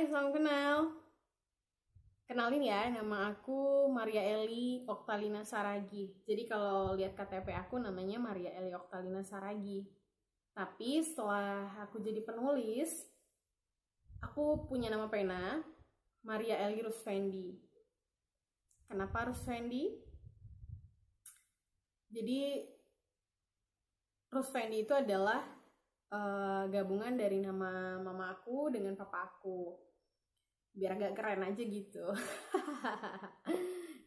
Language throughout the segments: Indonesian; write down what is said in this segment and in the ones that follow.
salam kenal. Kenalin ya, nama aku Maria Eli Oktalina Saragi. Jadi kalau lihat KTP aku namanya Maria Eli Oktalina Saragi. Tapi setelah aku jadi penulis, aku punya nama pena Maria Eli Rusfendi. Kenapa Rusfendi? Jadi Rusfendi itu adalah gabungan dari nama mama aku dengan papa aku. Biar agak keren aja gitu.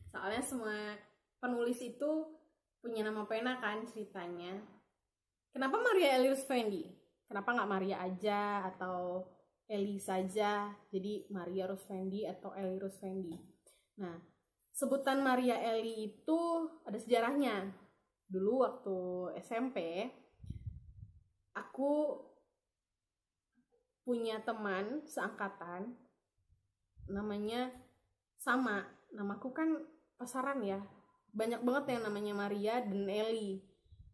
Soalnya semua penulis itu punya nama pena kan ceritanya. Kenapa Maria Eli Rusfendi? Kenapa nggak Maria aja atau Eli saja? Jadi Maria Rusfendi atau Eli Rusfendi. Nah, sebutan Maria Eli itu ada sejarahnya. Dulu waktu SMP, aku punya teman seangkatan namanya sama. Namaku kan pasaran ya. Banyak banget yang namanya Maria dan Eli.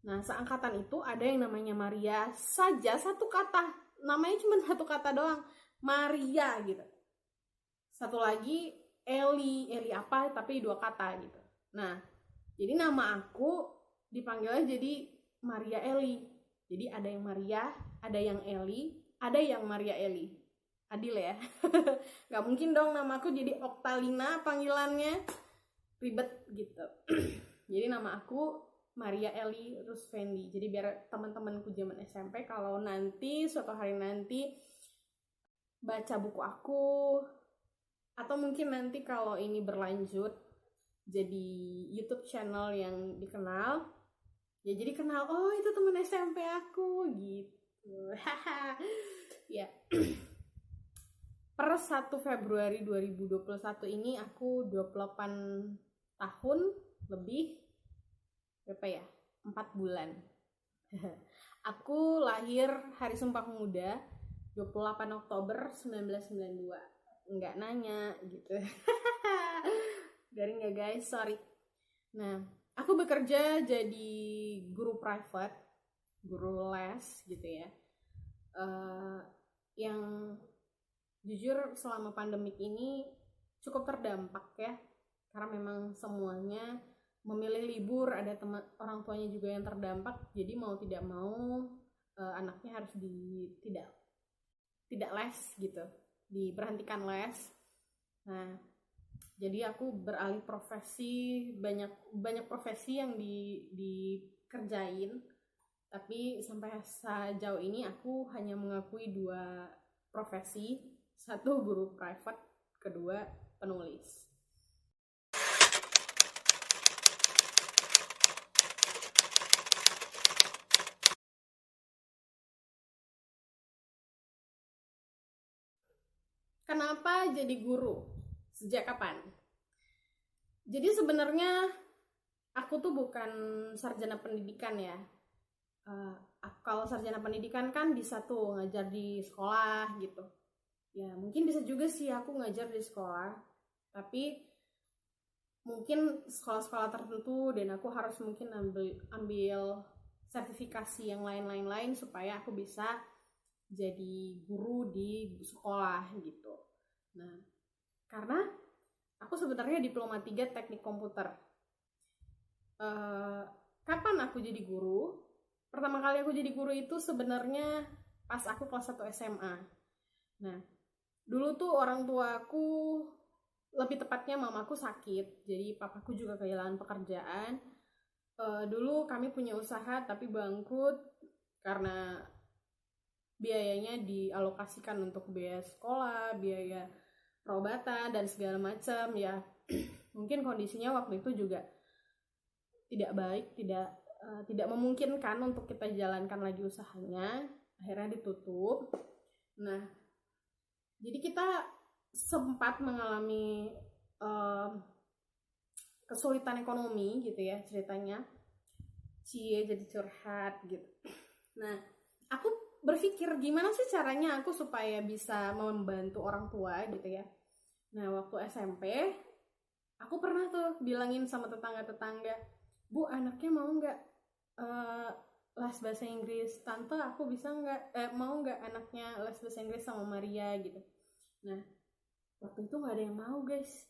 Nah, seangkatan itu ada yang namanya Maria saja, satu kata. Namanya cuma satu kata doang. Maria gitu. Satu lagi Eli. Eli apa tapi dua kata gitu. Nah, jadi nama aku dipanggilnya jadi Maria Eli. Jadi ada yang Maria, ada yang Eli, ada yang Maria Eli. Adil ya. Gak mungkin dong namaku jadi Oktalina panggilannya, ribet gitu. Jadi nama aku Maria Eli Rusfendi. Jadi biar teman-temanku zaman SMP kalau nanti suatu hari nanti baca buku aku, atau mungkin nanti kalau ini berlanjut jadi YouTube channel yang dikenal, ya jadi kenal, oh itu teman SMP aku gitu. Ya. Per 1 Februari 2021 ini aku 28 tahun lebih, berapa ya? 4 bulan. Aku lahir hari Sumpah Pemuda 28 Oktober 1992. Enggak nanya gitu. Garing ya guys, sorry. Nah, aku bekerja jadi guru private, guru les gitu ya. Yang jujur selama pandemik ini cukup terdampak ya, karena memang semuanya memilih libur, ada teman orang tuanya juga yang terdampak, jadi mau tidak mau anaknya harus tidak les gitu, diberhentikan les. Nah, jadi aku beralih profesi, banyak profesi yang dikerjain, tapi sampai sejauh ini aku hanya mengakui 2 profesi. Satu guru private, kedua penulis. Kenapa jadi guru? Sejak kapan? Jadi sebenarnya aku tuh bukan sarjana pendidikan ya. Kalau sarjana pendidikan kan bisa tuh ngajar di sekolah gitu. Ya mungkin bisa juga sih aku ngajar di sekolah, tapi mungkin sekolah-sekolah tertentu dan aku harus mungkin ambil sertifikasi yang lain supaya aku bisa jadi guru di sekolah gitu. Nah, karena aku sebenarnya diploma 3 teknik komputer. Kapan aku jadi guru? Pertama kali aku jadi guru itu sebenarnya pas aku kelas 1 SMA. Nah, dulu tuh orang tuaku, lebih tepatnya mamaku sakit, jadi papaku juga kehilangan pekerjaan. Dulu kami punya usaha tapi bangkrut karena biayanya dialokasikan untuk biaya sekolah, biaya perobatan dan segala macam ya. Mungkin kondisinya waktu itu juga tidak baik, tidak memungkinkan untuk kita jalankan lagi usahanya, akhirnya ditutup. Nah, jadi kita sempat mengalami kesulitan ekonomi gitu ya ceritanya. Jadi curhat gitu. Nah, aku berpikir gimana sih caranya aku supaya bisa membantu orang tua gitu ya. Nah, waktu SMP aku pernah tuh bilangin sama tetangga-tetangga, Bu, anaknya mau nggak les bahasa Inggris? Tante, aku bisa nggak mau nggak anaknya les bahasa Inggris sama Maria gitu. Nah, waktu itu nggak ada yang mau guys.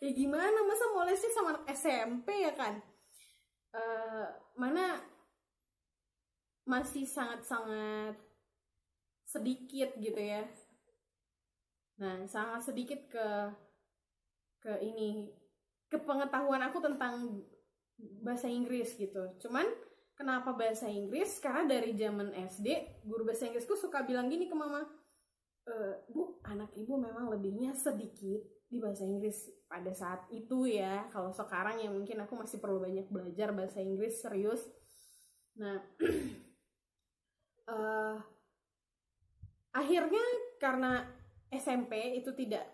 Ya gimana, masa mau lesnya sama anak SMP ya kan. Mana masih sangat-sangat sedikit gitu ya. Nah, sangat sedikit ke pengetahuan aku tentang bahasa Inggris gitu. Cuman kenapa bahasa Inggris? Karena dari zaman SD guru bahasa Inggrisku suka bilang gini ke mama, Bu, anak ibu memang lebihnya sedikit di bahasa Inggris pada saat itu ya. Kalau sekarang ya mungkin aku masih perlu banyak belajar bahasa Inggris serius. Nah, akhirnya karena SMP itu tidak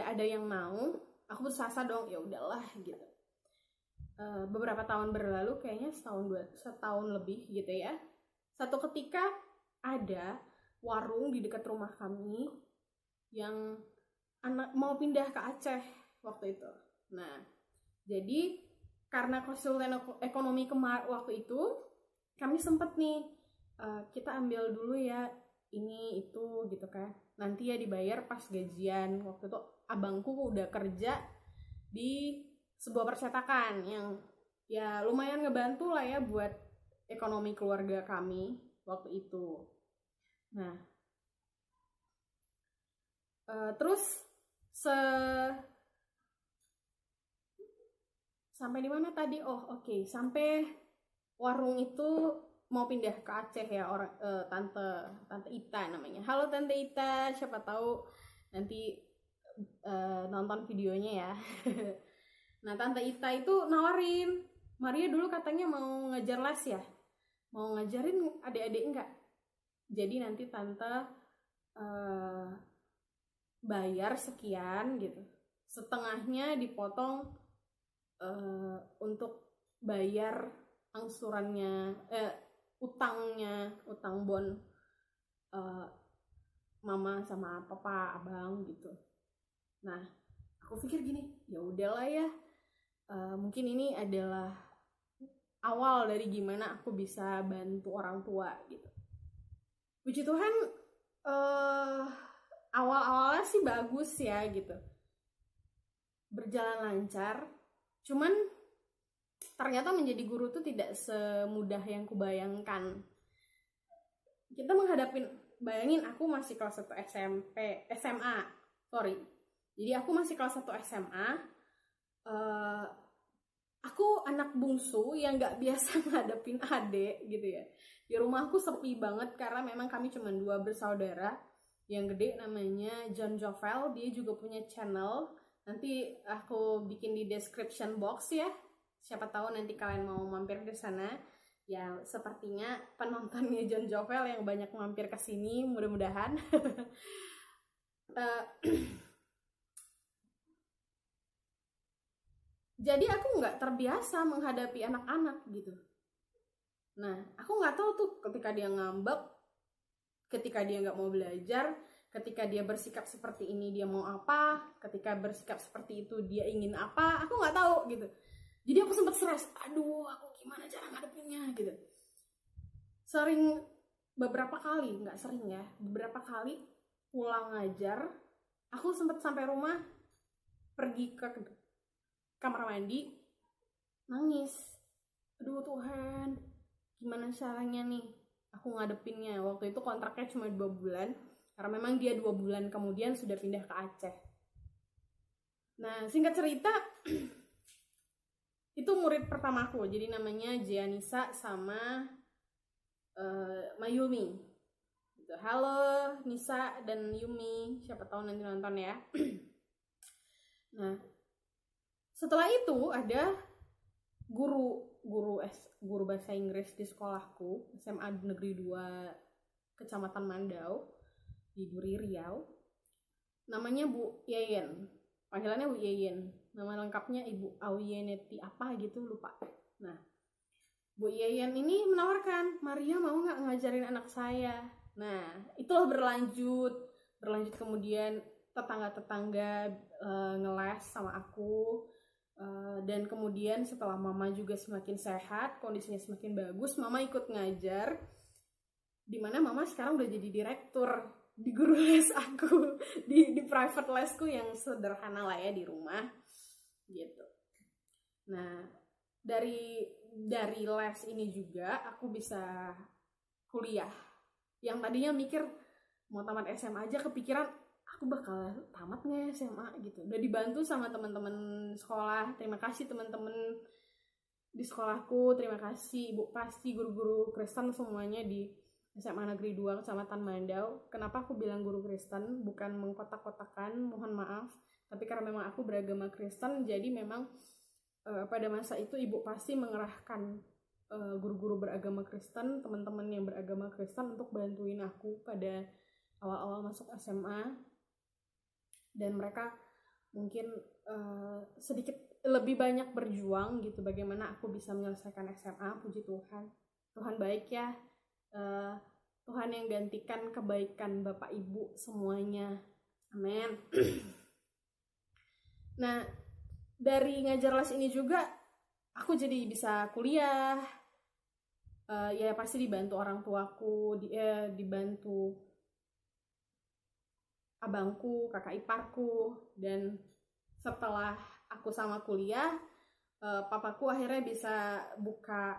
ada yang mau, aku berasa dong, ya udahlah gitu. Beberapa tahun berlalu, kayaknya setahun lebih gitu ya. Satu ketika ada warung di dekat rumah kami yang anak mau pindah ke Aceh waktu itu. Nah, jadi karena konsultan ekonomi waktu itu, kami sempet nih, kita ambil dulu ya ini itu gitu kan. Nanti ya dibayar pas gajian. Waktu itu abangku udah kerja di sebuah percetakan yang ya lumayan ngebantu lah ya buat ekonomi keluarga kami waktu itu. Nah, terus sampai di mana tadi? Oke. Sampai warung itu mau pindah ke Aceh ya, tante Ita namanya. Halo Tante Ita, siapa tahu nanti nonton videonya ya. Nah, Tante Ita itu nawarin, Maria dulu katanya mau ngajar les ya, mau ngajarin adik-adik enggak? Jadi nanti tante bayar sekian gitu, setengahnya dipotong untuk bayar angsurannya, utang bon mama sama papa, abang gitu. Nah, aku pikir gini, ya udahlah ya, mungkin ini adalah awal dari gimana aku bisa bantu orang tua gitu. Puji Tuhan, awal-awalnya sih bagus ya gitu, berjalan lancar. Cuman ternyata menjadi guru tuh tidak semudah yang kubayangkan. Kita bayangin aku masih kelas 1 SMA. Jadi aku masih kelas 1 SMA. Aku anak bungsu yang gak biasa ngadepin adik gitu ya. Di rumahku sepi banget karena memang kami cuma 2 bersaudara. Yang gede namanya John Jovel, dia juga punya channel. Nanti aku bikin di description box ya. Siapa tahu nanti kalian mau mampir di sana. Ya, sepertinya penontonnya John Jovel yang banyak mampir ke sini, mudah-mudahan. Jadi aku nggak terbiasa menghadapi anak-anak gitu. Nah, aku nggak tahu tuh ketika dia ngambek, ketika dia nggak mau belajar, ketika dia bersikap seperti ini dia mau apa, ketika bersikap seperti itu dia ingin apa, aku nggak tahu gitu. Jadi aku sempat stres, aduh aku gimana cara ngadepinnya gitu. Beberapa kali pulang ngajar, aku sempat sampai rumah, pergi ke kamar mandi, nangis. Aduh Tuhan, gimana caranya nih aku ngadepinnya. Waktu itu kontraknya cuma 2 bulan, karena memang dia 2 bulan kemudian sudah pindah ke Aceh. Nah, singkat cerita, itu murid pertamaku, jadi namanya Jianisa sama Mayumi. Halo Nisa dan Yumi, siapa tahu nanti nonton ya. Nah, setelah itu ada guru bahasa Inggris di sekolahku, SMA Negeri 2 Kecamatan Mandau di Duri, Riau. Namanya Bu Yeyen. Panggilannya Bu Yeyen. Nama lengkapnya Ibu Awiyeneti apa gitu, lupa. Nah, Bu Yeyen ini menawarkan, Maria mau nggak ngajarin anak saya? Nah, itulah berlanjut kemudian tetangga-tetangga ngeles sama aku. Dan kemudian setelah mama juga semakin sehat, kondisinya semakin bagus, mama ikut ngajar. Dimana mama sekarang udah jadi direktur di guru les aku di private lesku yang sederhana lah ya di rumah gitu. Nah, dari les ini juga aku bisa kuliah. Yang tadinya mikir mau tamat SMA aja, kepikiran aku bakal tamat nggak ya SMA gitu. Udah dibantu sama teman-teman sekolah. Terima kasih teman-teman di sekolahku, terima kasih Ibu Pasti, guru-guru Kristen semuanya di SMA Negeri 2 Kecamatan Mandau. Kenapa aku bilang guru Kristen? Bukan mengkotak-kotakan, mohon maaf. Tapi karena memang aku beragama Kristen, jadi memang pada masa itu Ibu Pasti mengerahkan guru-guru beragama Kristen, teman-teman yang beragama Kristen untuk bantuin aku pada awal-awal masuk SMA. Dan mereka mungkin sedikit lebih banyak berjuang gitu bagaimana aku bisa menyelesaikan SMA. Puji Tuhan, Tuhan baik ya. Tuhan yang gantikan kebaikan Bapak Ibu semuanya, amin. Nah, dari ngajar les ini juga aku jadi bisa kuliah. Ya pasti dibantu orang tuaku, dibantu abangku, kakak iparku. Dan setelah aku sama kuliah, papaku akhirnya bisa buka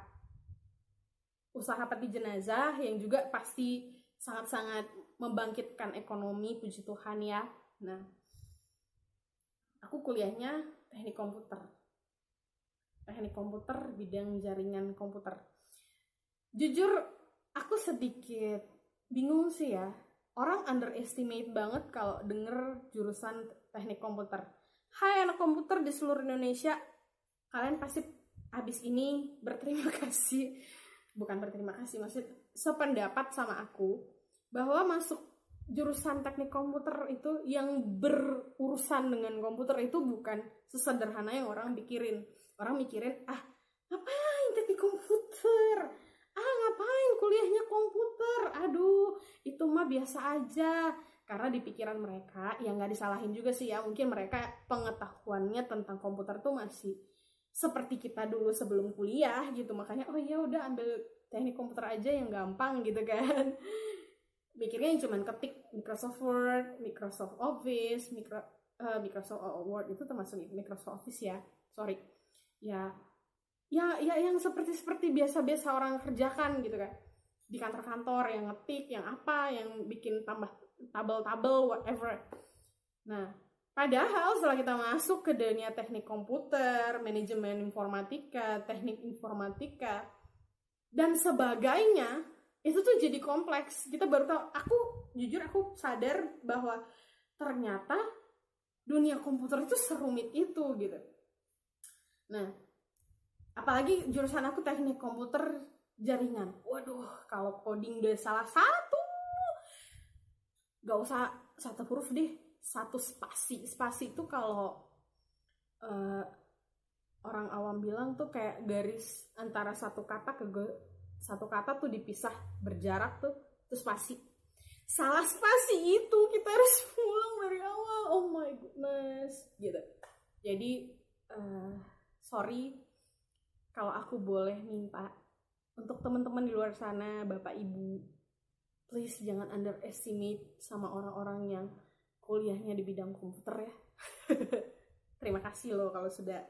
usaha peti jenazah yang juga pasti sangat-sangat membangkitkan ekonomi, puji Tuhan ya. Nah, aku kuliahnya teknik komputer bidang jaringan komputer. Jujur aku sedikit bingung sih ya, orang underestimate banget kalau denger jurusan teknik komputer. Hai anak komputer di seluruh Indonesia, kalian pasti abis ini maksud sependapat sama aku bahwa masuk jurusan teknik komputer itu yang berurusan dengan komputer itu bukan sesederhana yang orang pikirin. Orang mikirin, ngapain teknik komputer? Ngapain kuliahnya komputer? Aduh, itu mah biasa aja. Karena di pikiran mereka, yang gak disalahin juga sih ya, mungkin mereka pengetahuannya tentang komputer tuh masih seperti kita dulu sebelum kuliah gitu. Makanya, oh ya udah ambil teknik komputer aja yang gampang gitu kan. Mikirnya yang cuman ketik Microsoft Word, Microsoft Office, Microsoft Word itu termasuk Microsoft Office ya. Sorry. Ya yang seperti biasa-biasa orang kerjakan gitu kan. Di kantor-kantor yang ngetik, yang apa, yang bikin tambah tabel whatever. Nah, padahal setelah kita masuk ke dunia teknik komputer, manajemen informatika, teknik informatika, dan sebagainya, itu tuh jadi kompleks. Kita baru tahu, aku sadar bahwa ternyata dunia komputer itu serumit itu gitu. Nah, apalagi jurusan aku teknik komputer jaringan. Waduh, kalau coding udah salah satu, gak usah satu huruf deh, satu spasi. Spasi itu kalau orang awam bilang tuh kayak garis antara satu kata tuh dipisah berjarak tuh spasi. Salah spasi itu kita harus pulang dari awal. Oh my goodness gitu. Jadi sorry kalau aku boleh minta untuk teman-teman di luar sana, Bapak Ibu, please jangan underestimate sama orang-orang yang kuliahnya di bidang komputer ya. Terima kasih loh kalau sudah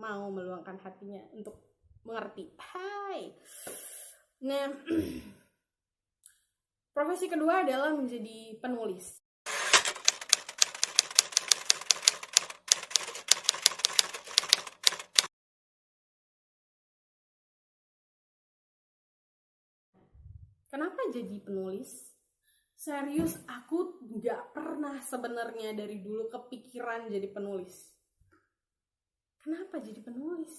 mau meluangkan hatinya untuk mengerti. Hai. Nah, profesi kedua adalah menjadi penulis. Kenapa jadi penulis? Serius, aku gak pernah sebenarnya dari dulu kepikiran jadi penulis. Kenapa jadi penulis?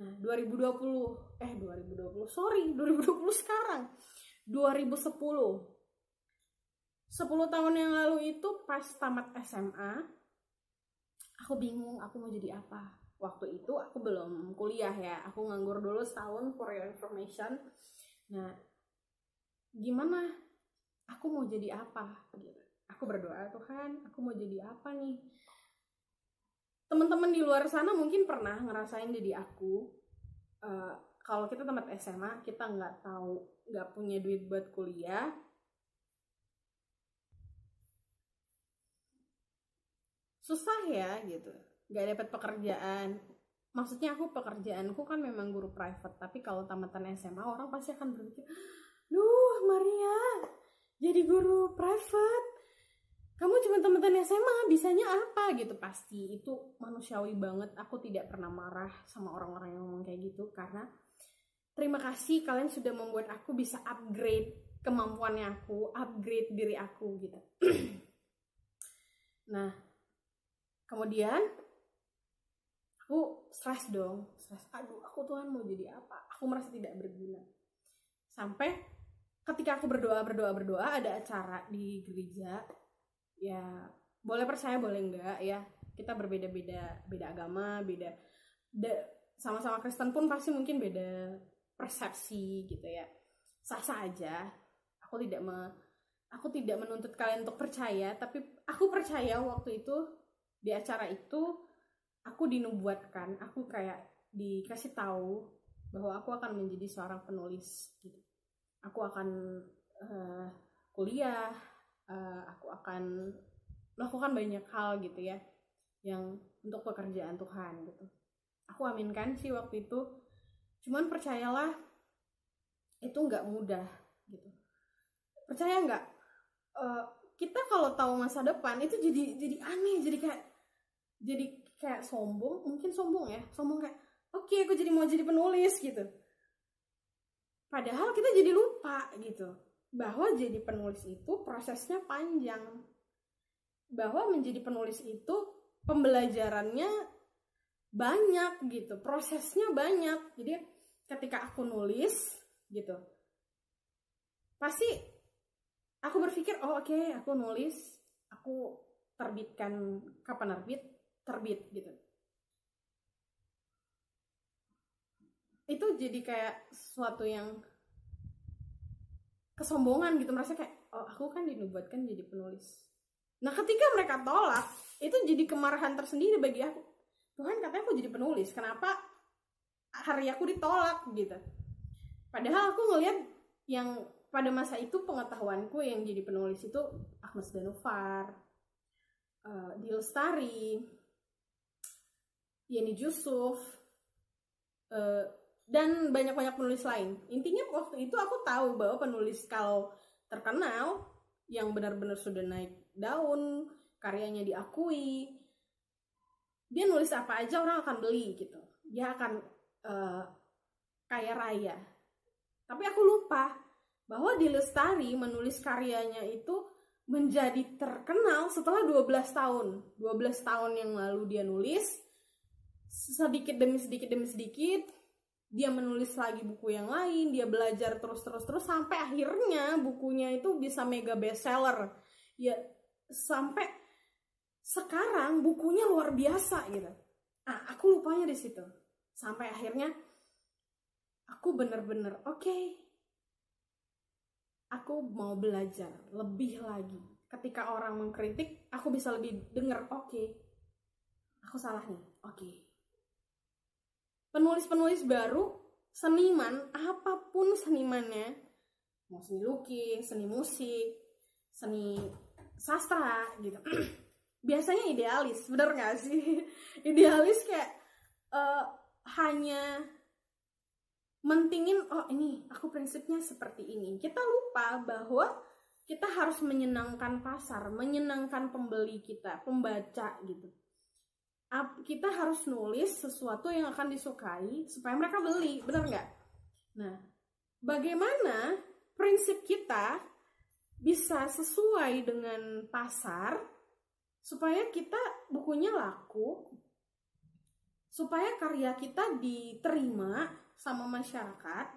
Nah, 2020 sekarang. 2010. 10 tahun yang lalu itu pas tamat SMA, aku bingung aku mau jadi apa. Waktu itu aku belum kuliah ya, aku nganggur dulu setahun for your information. Nah, gimana? Aku mau jadi apa? Aku berdoa, Tuhan, aku mau jadi apa nih? Teman-teman di luar sana mungkin pernah ngerasain jadi aku. Kalau kita tamat SMA, kita nggak punya duit buat kuliah. susah ya gitu, nggak dapat pekerjaan. Maksudnya aku pekerjaanku kan memang guru private, tapi kalau tamatan SMA orang pasti akan berpikir, duh Maria jadi guru private, kamu cuma tamatan SMA, bisanya apa gitu. Pasti itu manusiawi banget. Aku tidak pernah marah sama orang-orang yang ngomong kayak gitu, karena terima kasih kalian sudah membuat aku bisa upgrade kemampuannya aku, upgrade diri aku gitu. Nah, kemudian aku stres. Aduh, aku Tuhan mau jadi apa? Aku merasa tidak berguna. Sampai ketika aku berdoa, ada acara di gereja. Ya, boleh percaya boleh enggak ya. Kita berbeda-beda, beda agama, sama-sama Kristen pun pasti mungkin beda persepsi gitu ya. Sah-sah aja. Aku tidak menuntut kalian untuk percaya, tapi aku percaya waktu itu di acara itu aku dinubuatkan, aku kayak dikasih tahu bahwa aku akan menjadi seorang penulis gitu. Aku akan kuliah, aku akan melakukan banyak hal gitu ya, yang untuk pekerjaan Tuhan gitu. Aku aminkan sih waktu itu. Cuman percayalah, itu nggak mudah gitu. Percaya nggak? Kita kalau tahu masa depan itu jadi aneh, jadi kayak sombong, mungkin sombong ya, kayak oke, aku mau jadi penulis gitu. Padahal kita jadi lupa gitu, bahwa jadi penulis itu prosesnya panjang, bahwa menjadi penulis itu pembelajarannya banyak gitu, prosesnya banyak. Jadi ketika aku nulis gitu, pasti aku berpikir oke, aku nulis, aku terbitkan, kapan terbit gitu. Itu jadi kayak sesuatu yang kesombongan gitu, merasa kayak aku kan dinubuatkan jadi penulis. Nah, ketika mereka tolak, itu jadi kemarahan tersendiri bagi aku. Tuhan katanya aku jadi penulis, kenapa hari aku ditolak gitu. Padahal aku ngelihat yang pada masa itu pengetahuanku yang jadi penulis itu Agnes Danuvar, Di Lestari, Yeni Yusuf, dan banyak-banyak penulis lain. Intinya waktu itu aku tahu bahwa penulis kalau terkenal, yang benar-benar sudah naik daun, karyanya diakui, dia nulis apa aja orang akan beli gitu. Dia akan kaya raya. Tapi aku lupa bahwa Di Lestari menulis karyanya itu menjadi terkenal setelah 12 tahun. 12 tahun yang lalu dia nulis, sedikit demi sedikit dia menulis lagi buku yang lain, dia belajar terus sampai akhirnya bukunya itu bisa mega bestseller. Ya, sampai sekarang bukunya luar biasa gitu. Aku lupanya di situ. Sampai akhirnya aku bener-bener oke, aku mau belajar lebih lagi. Ketika orang mengkritik, aku bisa lebih dengar, oke, aku salah nih, oke. Penulis-penulis baru, seniman, apapun senimannya, mau seni lukis, seni musik, seni sastra gitu, biasanya idealis, bener gak sih? Idealis kayak hanya mentingin, ini aku prinsipnya seperti ini. Kita lupa bahwa kita harus menyenangkan pasar, menyenangkan pembeli kita, pembaca gitu. Kita harus nulis sesuatu yang akan disukai supaya mereka beli, benar nggak? Nah, bagaimana prinsip kita bisa sesuai dengan pasar supaya kita bukunya laku, supaya karya kita diterima sama masyarakat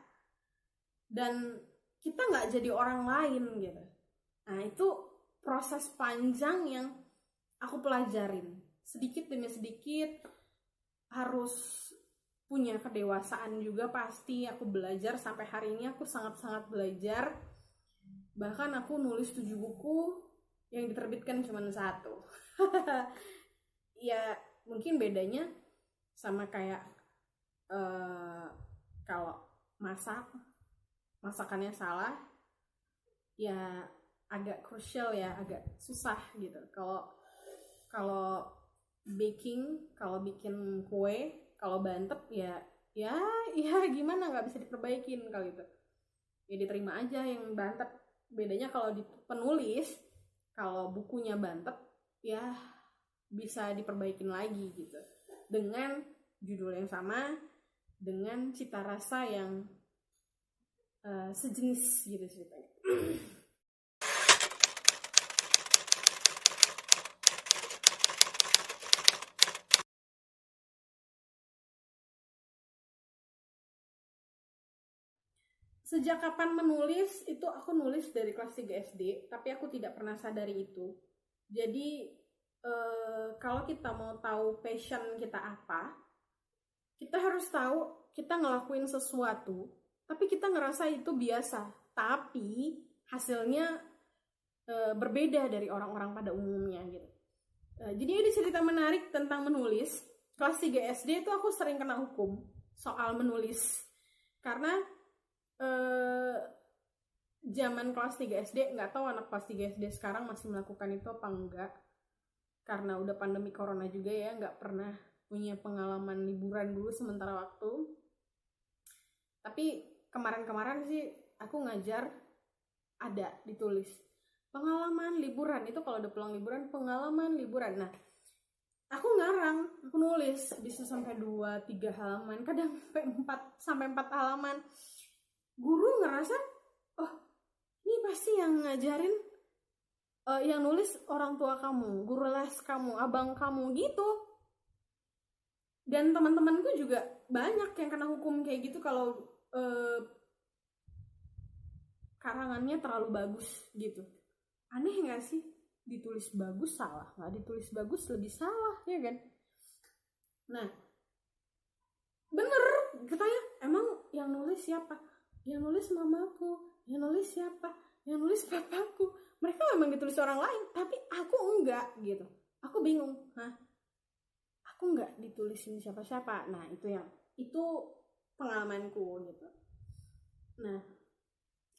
dan kita nggak jadi orang lain gitu. Nah, itu proses panjang yang aku pelajarin. Sedikit demi sedikit, harus punya kedewasaan juga pasti. Aku belajar sampai hari ini, aku sangat-sangat belajar. Bahkan aku nulis 7 buku, yang diterbitkan cuma 1. Ya mungkin bedanya sama kayak kalau masakannya salah, ya agak krusial ya, agak susah gitu. Kalau kalau bikin kue, kalau bantep ya gimana, nggak bisa diperbaikin kalau itu. Ya diterima aja yang bantep. Bedanya kalau di penulis, kalau bukunya bantep ya bisa diperbaikin lagi gitu. Dengan judul yang sama, dengan cita rasa yang sejenis gitu ceritanya. Sejak kapan menulis? Itu aku nulis dari kelas 3 SD, tapi aku tidak pernah sadari itu. Jadi kalau kita mau tahu passion kita apa, kita harus tahu kita ngelakuin sesuatu, tapi kita ngerasa itu biasa, tapi hasilnya berbeda dari orang-orang pada umumnya gitu. Jadi ada cerita menarik tentang menulis. Kelas 3 SD itu aku sering kena hukum soal menulis. Karena zaman kelas 3 SD, nggak tahu anak kelas 3 SD sekarang masih melakukan itu apa enggak. Karena udah pandemi corona juga ya, nggak pernah punya pengalaman liburan dulu sementara waktu. Tapi kemarin-kemarin sih aku ngajar ada ditulis pengalaman liburan. Itu kalau udah pulang liburan, pengalaman liburan. Nah, aku ngarang, aku nulis bisa sampai 2-3 halaman, kadang sampai 4 halaman. Guru ngerasa, oh ini pasti yang ngajarin, yang nulis orang tua kamu, guru les kamu, abang kamu gitu. Dan teman-temanku juga banyak yang kena hukum kayak gitu kalau karangannya terlalu bagus gitu. Aneh gak sih? Ditulis bagus salah, nggak ditulis bagus lebih salah, ya kan? Nah, bener, katanya emang yang nulis siapa? Yang nulis mamaku. Yang nulis siapa? Yang nulis papaku. Mereka memang ditulis orang lain, tapi aku enggak gitu. Aku bingung, aku enggak ditulisin siapa-siapa. Nah, itu pengalamanku gitu. Nah,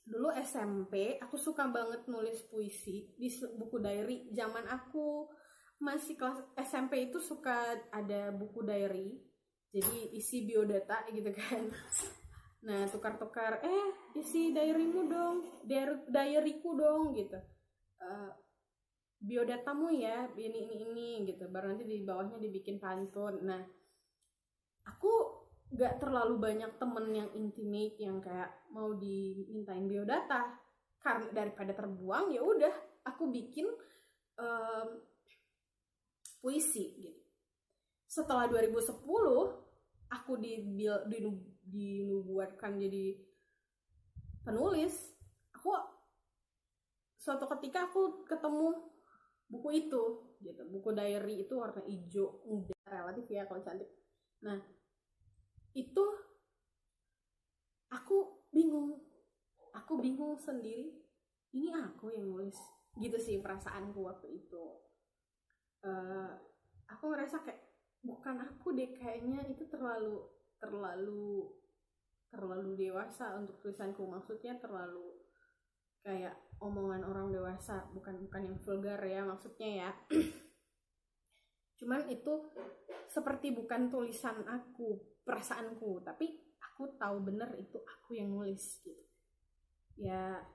dulu SMP aku suka banget nulis puisi di buku diary. Zaman aku masih kelas SMP itu suka ada buku diary, jadi isi biodata gitu kan. Nah, tukar-tukar, isi diarymu dong, diaryku dong gitu, biodatamu ya, ini gitu. Baru nanti di bawahnya dibikin pantun. Nah, aku gak terlalu banyak temen yang intimate yang kayak mau dimintain biodata, karena daripada terbuang ya udah aku bikin puisi gitu. Setelah 2010 aku dinubuatkan jadi penulis. Suatu ketika aku ketemu buku itu gitu, buku diary itu warna hijau muda, relatif ya kalau cantik. Nah, itu aku bingung sendiri, ini aku yang nulis gitu sih perasaanku waktu itu. Aku ngerasa kayak bukan aku deh, kayaknya itu terlalu dewasa untuk tulisanku. Maksudnya terlalu kayak omongan orang dewasa, bukan yang vulgar ya maksudnya ya. Cuman itu seperti bukan tulisan aku, perasaanku, tapi aku tahu bener itu aku yang nulis gitu. Ya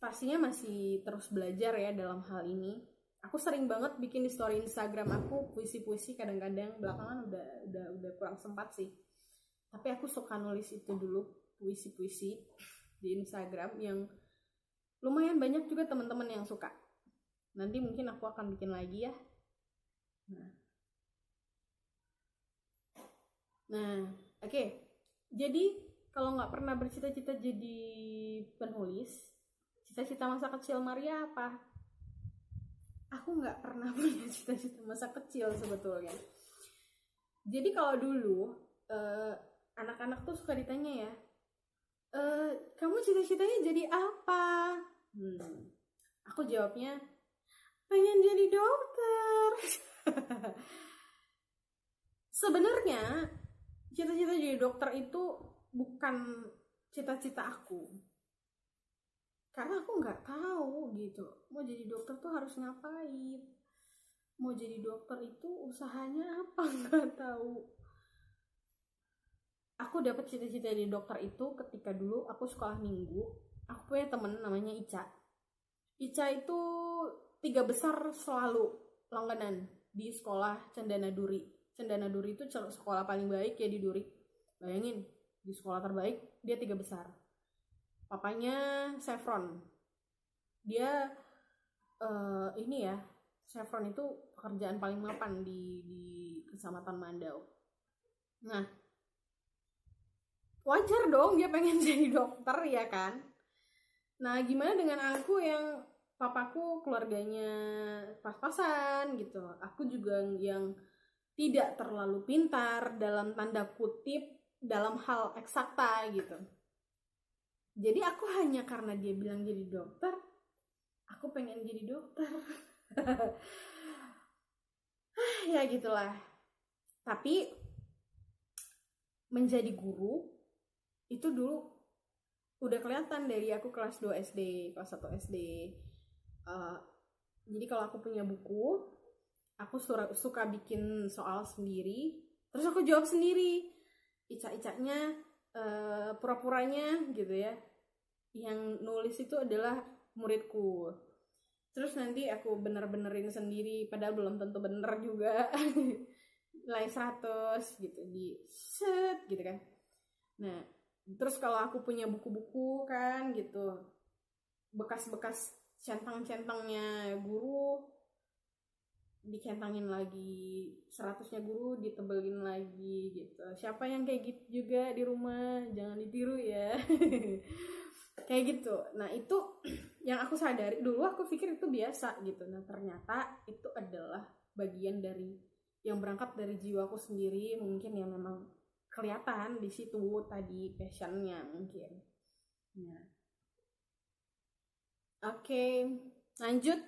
pastinya masih terus belajar ya dalam hal ini. Aku sering banget bikin di story Instagram aku puisi-puisi, kadang-kadang belakangan udah kurang sempat sih. Tapi aku suka nulis itu dulu, puisi-puisi di Instagram yang lumayan banyak juga teman-teman yang suka. Nanti mungkin aku akan bikin lagi ya. Nah, oke. Jadi kalau nggak pernah bercita-cita jadi penulis, cita-cita masa kecil Maria apa? Aku nggak pernah punya cita-cita masa kecil sebetulnya. Jadi kalau dulu anak-anak tuh suka ditanya ya, kamu cita-citanya jadi apa? Aku jawabnya, pengen jadi dokter. Sebenarnya cita-cita jadi dokter itu bukan cita-cita aku, karena aku nggak tahu gitu mau jadi dokter tuh harus ngapain. mau jadi dokter itu usahanya apa nggak tahu. Aku dapat cita-cita jadi dokter itu ketika dulu aku sekolah minggu. Aku punya temen namanya Ica. Ica itu 3 besar selalu langganan di sekolah Cendana Duri. Cendana Duri itu sekolah paling baik ya di Duri. Bayangin, di sekolah terbaik dia 3 besar. Papanya Chevron. Dia ini ya, Chevron itu pekerjaan paling mapan di Kecamatan Mandau. Nah, wajar dong dia pengen jadi dokter ya kan. Nah, gimana dengan aku yang papaku keluarganya pas-pasan gitu. Aku juga yang tidak terlalu pintar dalam tanda kutip dalam hal eksakta gitu. Jadi aku hanya karena dia bilang jadi dokter, aku pengen jadi dokter. Ya gitulah. Tapi menjadi guru itu dulu udah kelihatan dari aku kelas 2 SD, kelas 1 SD. Jadi kalau aku punya buku, aku suka bikin soal sendiri, terus aku jawab sendiri. Ica-icanya, pura-puranya gitu ya. Yang nulis itu adalah muridku. Terus nanti aku bener-benerin sendiri, padahal belum tentu bener juga. Nilai 100 gitu, di set gitu kan. Nah, terus kalau aku punya buku-buku kan gitu, bekas-bekas centang-centangnya guru dicentangin lagi, 100-nya guru ditebelin lagi gitu. Siapa yang kayak gitu juga di rumah, jangan ditiru ya. Kayak gitu. Nah itu yang aku sadari dulu, aku pikir itu biasa gitu. Nah ternyata itu adalah bagian dari yang berangkat dari jiwaku sendiri, mungkin yang memang kelihatan di situ tadi passionnya mungkin. Nah, oke, lanjut.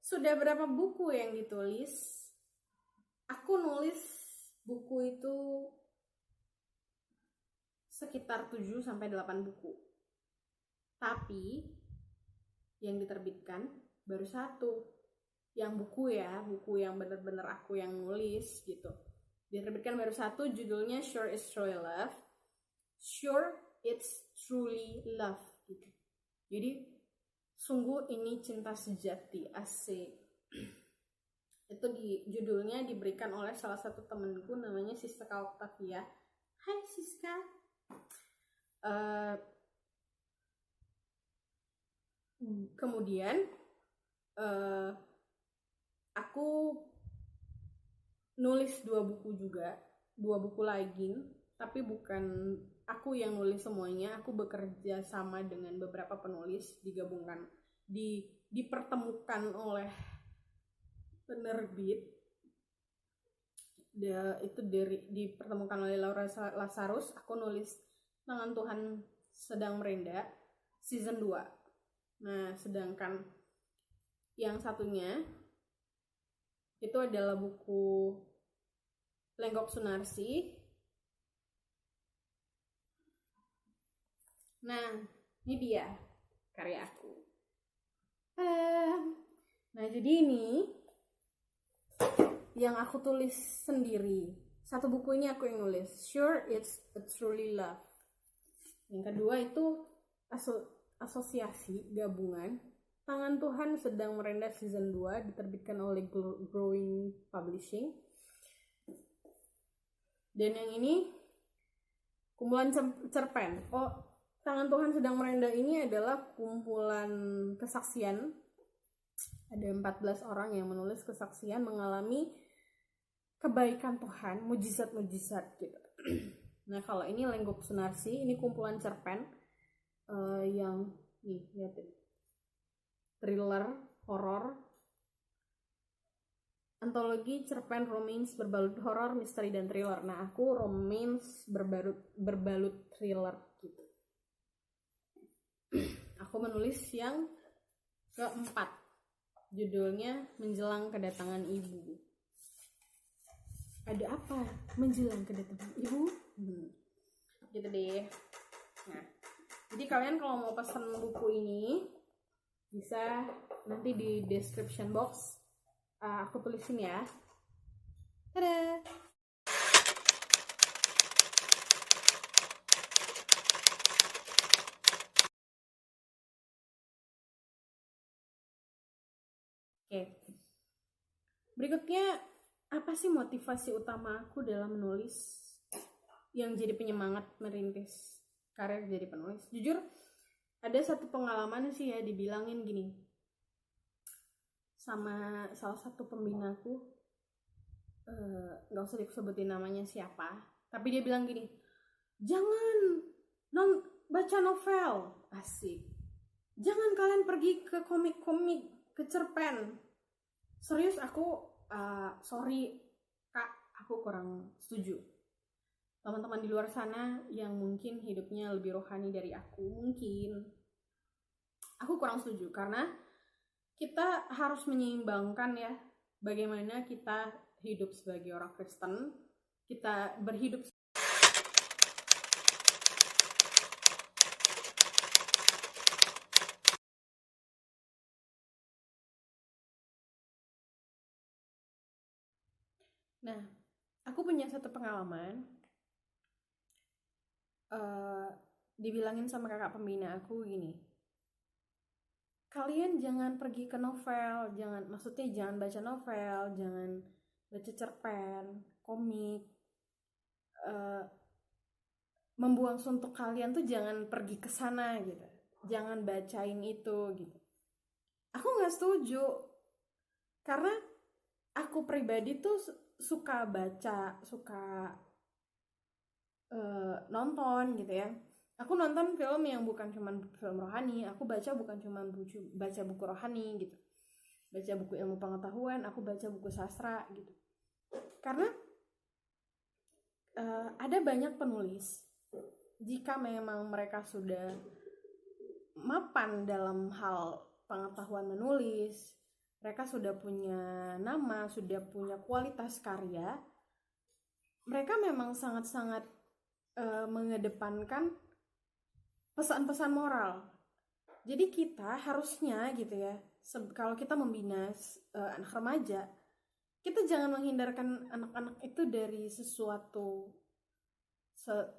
Sudah berapa buku yang ditulis? Aku nulis buku itu sekitar 7-8 buku. Tapi yang diterbitkan baru 1. Yang buku ya, buku yang bener-bener aku yang nulis gitu. Diterbitkan baru 1, judulnya Sure It's Truly Love. Sure It's Truly Love gitu. Jadi sungguh ini cinta sejati, asik. Itu judulnya diberikan oleh salah satu temenku namanya Siska Octavia. Hai Siska. Kemudian aku nulis 2 buku juga, 2 buku lagi, tapi bukan aku yang nulis semuanya. Aku bekerja sama dengan beberapa penulis, digabungkan, dipertemukan oleh penerbit. Itu dipertemukan oleh Laura Lazarus. Aku nulis Tangan Tuhan Sedang Merenda season 2. Nah, sedangkan yang satunya itu adalah buku Lenggok Sunarsi. Nah, ini dia karya aku. Nah, jadi ini yang aku tulis sendiri. 1 buku ini aku yang nulis. Sure It's Truly Love. Yang kedua itu asosiasi gabungan Tangan Tuhan Sedang Merenda season 2, diterbitkan oleh Growing Publishing. Dan yang ini kumpulan cerpen. Tangan Tuhan Sedang Merenda ini adalah kumpulan kesaksian. Ada 14 orang yang menulis kesaksian mengalami kebaikan Tuhan, mujizat-mujizat gitu. Nah, kalau ini Lenggok Sunarsi, ini kumpulan cerpen yang nih, lihatin. Thriller, horor, antologi cerpen romance berbalut horor, misteri dan thriller. Nah, aku romance berbalut thriller gitu. Aku menulis yang keempat, judulnya Menjelang Kedatangan Ibu. Ada apa menjelang kedatangan ibu? Gitu deh. Nah, jadi kalian kalau mau pesan buku ini bisa nanti di description box aku tulisin ya. Tada. Oke. Berikutnya, apa sih motivasi utama aku dalam menulis yang jadi penyemangat merintis karir jadi penulis? Jujur, ada satu pengalaman sih ya, dibilangin gini sama salah satu pembinaku, nggak usah disebutin namanya siapa, tapi dia bilang gini, jangan baca novel, asik, jangan kalian pergi ke komik-komik, ke cerpen. Serius, aku sorry kak, aku kurang setuju. Teman-teman di luar sana yang mungkin hidupnya lebih rohani dari aku, mungkin aku kurang setuju, karena kita harus menyeimbangkan ya, bagaimana kita hidup sebagai orang Kristen, kita berhidup. Nah, aku punya satu pengalaman, dibilangin sama kakak pembina aku gini, kalian jangan pergi ke novel, maksudnya jangan baca novel, jangan baca cerpen, komik, membuang suntuk kalian tuh jangan pergi ke sana gitu, jangan bacain itu gitu. Aku nggak setuju, karena aku pribadi tuh suka baca, suka nonton gitu ya. Aku nonton film yang bukan cuma film rohani, aku baca bukan cuma baca buku rohani gitu, baca buku ilmu pengetahuan, aku baca buku sastra gitu. Karena ada banyak penulis, jika memang mereka sudah mapan dalam hal pengetahuan menulis, mereka sudah punya nama, sudah punya kualitas karya, mereka memang sangat-sangat mengedepankan pesan-pesan moral. Jadi kita harusnya gitu ya, kalau kita membina anak remaja, kita jangan menghindarkan anak-anak itu dari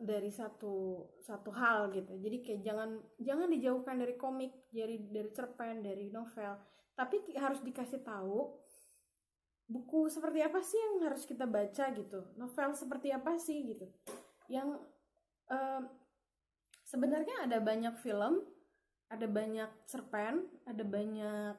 dari satu hal gitu. Jadi kayak jangan dijauhkan dari komik, dari cerpen, dari novel, tapi harus dikasih tahu buku seperti apa sih yang harus kita baca gitu, novel seperti apa sih gitu, yang sebenarnya ada banyak film, ada banyak cerpen, ada banyak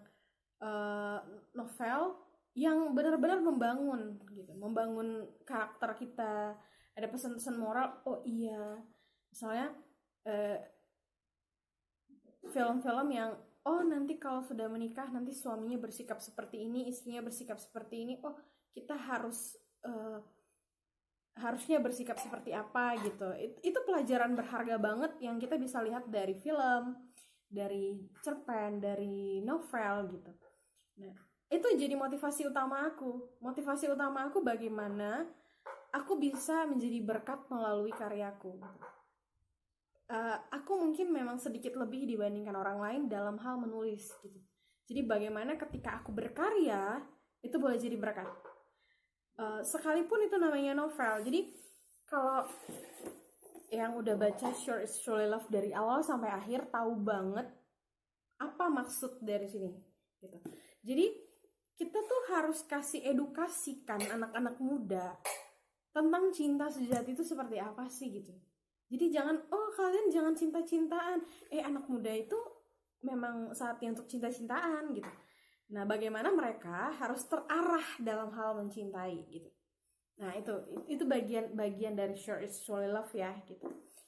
novel yang benar-benar membangun gitu, membangun karakter kita, ada pesan-pesan moral. Oh iya, misalnya film-film yang nanti kalau sudah menikah nanti suaminya bersikap seperti ini, istrinya bersikap seperti ini, kita harusnya bersikap seperti apa gitu. Itu pelajaran berharga banget yang kita bisa lihat dari film, dari cerpen, dari novel gitu. Nah, itu jadi motivasi utama aku bagaimana aku bisa menjadi berkat melalui karyaku. Aku mungkin memang sedikit lebih dibandingkan orang lain dalam hal menulis gitu. Jadi bagaimana ketika aku berkarya itu boleh jadi berkat, sekalipun itu namanya novel. Jadi kalau yang udah baca Sure It's Truly Love dari awal sampai akhir tahu banget apa maksud dari sini gitu. Jadi kita tuh harus kasih edukasikan anak-anak muda tentang cinta sejati itu seperti apa sih gitu. Jadi kalian jangan cinta-cintaan. Anak muda itu memang saatnya untuk cinta-cintaan gitu. Nah, bagaimana mereka harus terarah dalam hal mencintai gitu. Nah, itu bagian dari Sure It's Truly Love ya gitu.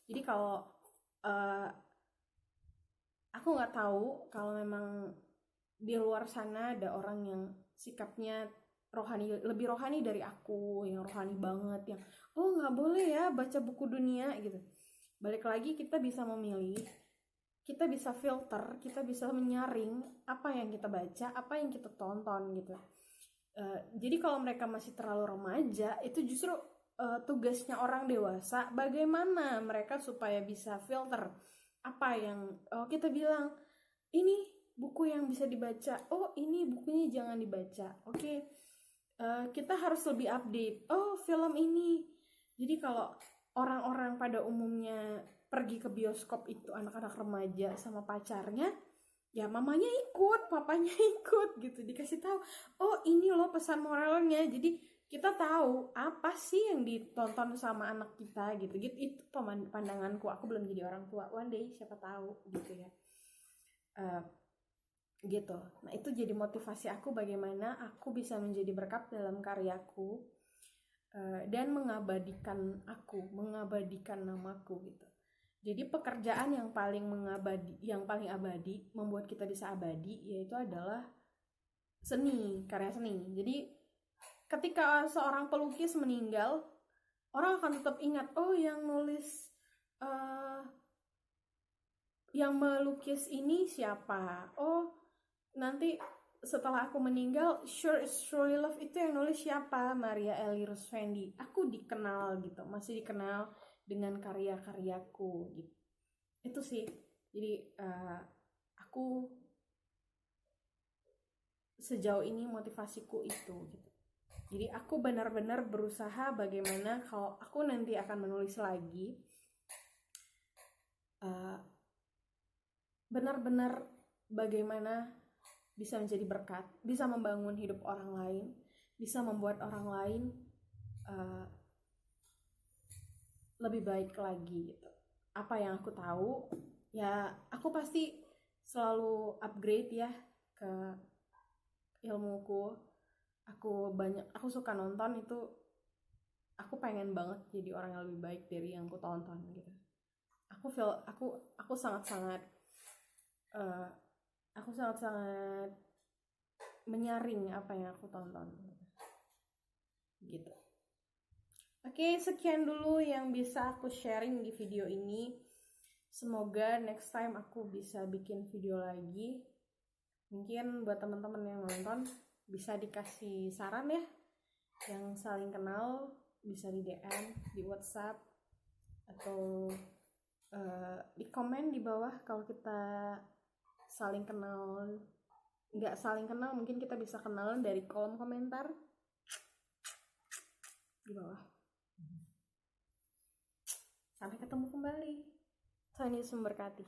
Jadi kalau aku nggak tahu kalau memang di luar sana ada orang yang sikapnya rohani, lebih rohani dari aku, yang rohani banget, yang nggak boleh ya baca buku dunia gitu. Balik lagi, kita bisa memilih, kita bisa filter, kita bisa menyaring apa yang kita baca, apa yang kita tonton gitu. Jadi kalau mereka masih terlalu remaja, itu justru tugasnya orang dewasa bagaimana mereka supaya bisa filter apa yang kita bilang ini buku yang bisa dibaca, oh ini bukunya jangan dibaca. Oke. Kita harus lebih update. Oh, film ini. Jadi kalau orang-orang pada umumnya pergi ke bioskop itu anak-anak remaja sama pacarnya, ya mamanya ikut, papanya ikut gitu, dikasih tahu. Oh, ini loh pesan moralnya. Jadi kita tahu apa sih yang ditonton sama anak kita gitu. Itu pandanganku. Aku belum jadi orang tua. One day siapa tahu gitu ya. Gitu. Nah, itu jadi motivasi aku bagaimana aku bisa menjadi berkat dalam karyaku dan mengabadikan namaku gitu. Jadi pekerjaan yang paling abadi, membuat kita bisa abadi, yaitu adalah karya seni. Jadi ketika seorang pelukis meninggal, orang akan tetap ingat, oh yang nulis yang melukis ini siapa. Oh, nanti setelah aku meninggal, Surely Love itu yang nulis siapa? Maria Ellie Rusfendi. Aku dikenal gitu, masih dikenal dengan karya-karyaku gitu. Itu sih. Jadi aku sejauh ini motivasiku itu gitu. Jadi aku benar-benar berusaha bagaimana kalau aku nanti akan menulis lagi, benar-benar bagaimana bisa menjadi berkat, bisa membangun hidup orang lain, bisa membuat orang lain lebih baik lagi gitu. Apa yang aku tahu, ya aku pasti selalu upgrade ya ke ilmuku. Aku suka nonton itu, aku pengen banget jadi orang yang lebih baik dari yang aku tonton gitu. Aku sangat-sangat menyaring apa yang aku tonton gitu. Oke, sekian dulu yang bisa aku sharing di video ini. Semoga next time aku bisa bikin video lagi. Mungkin buat teman-teman yang nonton bisa dikasih saran ya, yang saling kenal bisa di DM di WhatsApp atau di komen di bawah. Kalau kita saling kenal, nggak saling kenal, mungkin kita bisa kenalan dari kolom komentar di bawah. Sampai ketemu kembali. Tuhan Yesus memberkati.